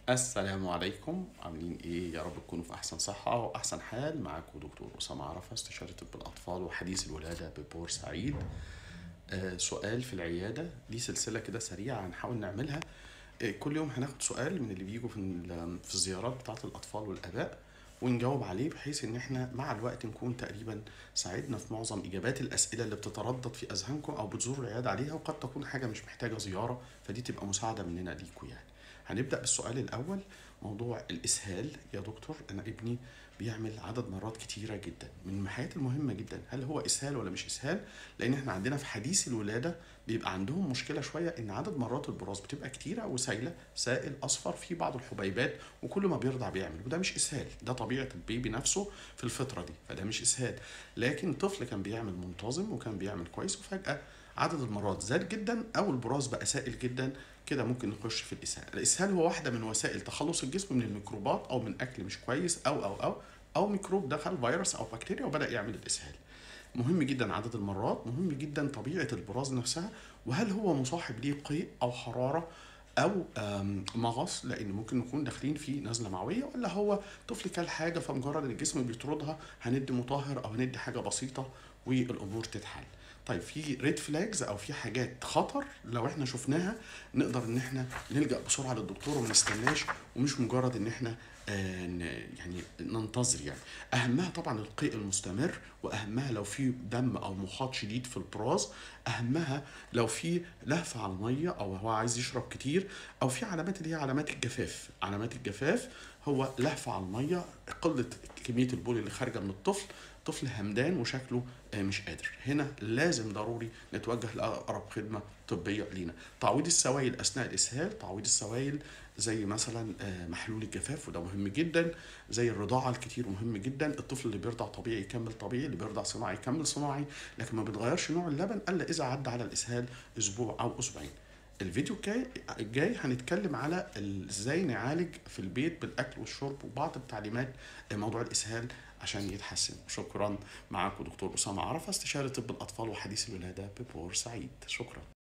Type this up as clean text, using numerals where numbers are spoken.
السلام عليكم، عاملين ايه؟ يا رب تكونوا في احسن صحة واحسن حال. معاكم دكتور اسامة عرفة، استشاري طب الاطفال وحديث الولادة ببورسعيد. سؤال في العيادة، دي سلسلة كده سريعة هنحاول نعملها. كل يوم هناخد سؤال من اللي بيجوا في الزيارات بتاعة الاطفال والاباء، ونجاوب عليه بحيث ان احنا مع الوقت نكون تقريبا ساعدنا في معظم اجابات الاسئله اللي بتتردد في اذهانكم او بتزوروا العياده عليها، وقد تكون حاجه مش محتاجه زياره، فدي تبقى مساعده مننا ليكم يعني. هنبدا بالسؤال الاول، موضوع الاسهال. يا دكتور، انا ابني بيعمل عدد مرات كتيره جدا. من الحاجات المهمه جدا، هل هو اسهال ولا مش اسهال؟ لان احنا عندنا في حديث الولاده بيبقى عندهم مشكله شويه، ان عدد مرات البراز بتبقى كتيره وسايله سائل اصفر في بعض الحبيبات، وكل ما بيرضع بيعمل، وده مش اسهال، ده طبيعه البيبي نفسه في الفتره دي، فده مش اسهال. لكن طفل كان بيعمل منتظم وكان بيعمل كويس، وفجاه عدد المرات زاد جدا او البراز بقى سائل جدا، كده ممكن نخش في الاسهال. الاسهال هو واحده من وسائل تخلص الجسم من الميكروبات او من اكل مش كويس او ميكروب دخل، فيروس او بكتيريا، وبدا يعمل الاسهال. مهم جدا عدد المرات، مهم جدا طبيعة البراز نفسها، وهل هو مصاحب ليه قيء أو حرارة أو مغص، لأن ممكن نكون داخلين في نزلة معوية، ولا هو طفل كل حاجة فمجرد إن الجسم بيطردها هندي مطهر أو هندي حاجة بسيطة والأمور تتحل. طيب، في ريد فلاجز او في حاجات خطر لو احنا شفناها نقدر ان احنا نلجأ بسرعه للدكتور وما نستناش، ومش مجرد ان احنا يعني ننتظر يعني. اهمها طبعا القيء المستمر، واهمها لو في دم او مخاط شديد في البراز، اهمها لو في لهفه على الميه او هو عايز يشرب كتير، او في علامات اللي هي علامات الجفاف. علامات الجفاف هو لهفه على الميه، قله كميه البول اللي خارجه من الطفل، طفل همدان وشكله مش قادر. هنا لازم ضروري نتوجه لاقرب خدمه طبيه لينا. تعويض السوائل اثناء الاسهال، تعويض السوائل زي مثلا محلول الجفاف، وده مهم جدا. زي الرضاعه الكتير مهم جدا. الطفل اللي بيرضع طبيعي يكمل طبيعي، اللي بيرضع صناعي يكمل صناعي، لكن ما بتغيرش نوع اللبن الا اذا عدى على الاسهال اسبوع او اسبوعين. الفيديو الجاي هنتكلم على ازاي نعالج في البيت بالاكل والشرب وبعض التعليمات موضوع الاسهال عشان يتحسن. شكرا. معاكم دكتور اسامه عرفه، استشاري طب الاطفال وحديث الولاده ببورسعيد. شكرا.